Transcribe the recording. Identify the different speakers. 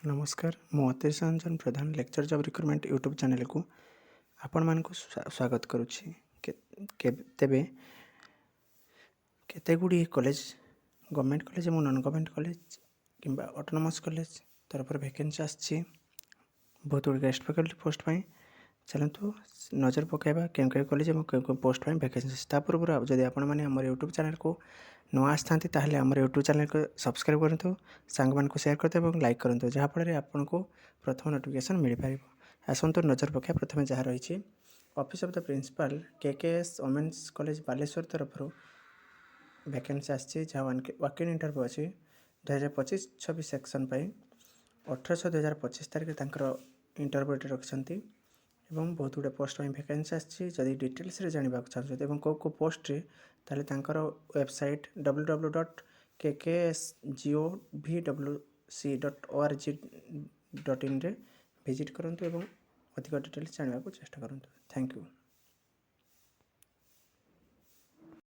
Speaker 1: नमस्कार मु Atish Ranjan Pradhan lecture job recruitment YouTube channel को आपण मान को स्वागत करुच्ची। तेबे केते गुडी कॉलेज गवर्नमेंट कॉलेज और नॉन गवर्नमेंट कॉलेज किंबा ऑटोनोमस कॉलेज तरफ वैकेंसी आछि बहुत गुडी गेस्ट फैकल्टी पोस्ट पाई चलतु नजर पकाइबा केम कॉलेज और पोस्ट पाई वैकेंसी ता पूर्व जदि आपण माने हमर यूट्यूब चैनल को नुआ आसथांती ताहले हमर यूट्यूब चैनल को सब्सक्राइब करंतु सांग मान को शेयर करते और लाइक करंतु जहाँ फल आपन को प्रथम नोटिफिकेशन मिल पार। आसतु नजर पकाइबा प्रथम जहाँ रही office of the principal KKS women's college Baleswar तरफ वैकेंसी आछि जहाँ वाक इन इंटरव्यू अच्छी 2025-26 सेक्शन 18/6/2025 तारीख इंटरव्यू रखिंट एवं बहुत गुड़े पोस्ट में वैकेंसी आछि। जदि डिटेल्स रे जानवा चाहते हैं कौ पोस्ट रे ताले तांकर वेबसाइट www.kkesgovwc.org.in रे विजिट करंतु एवं अधिक डिटेल्स जानवा चेष्टा करंतु। Thank you.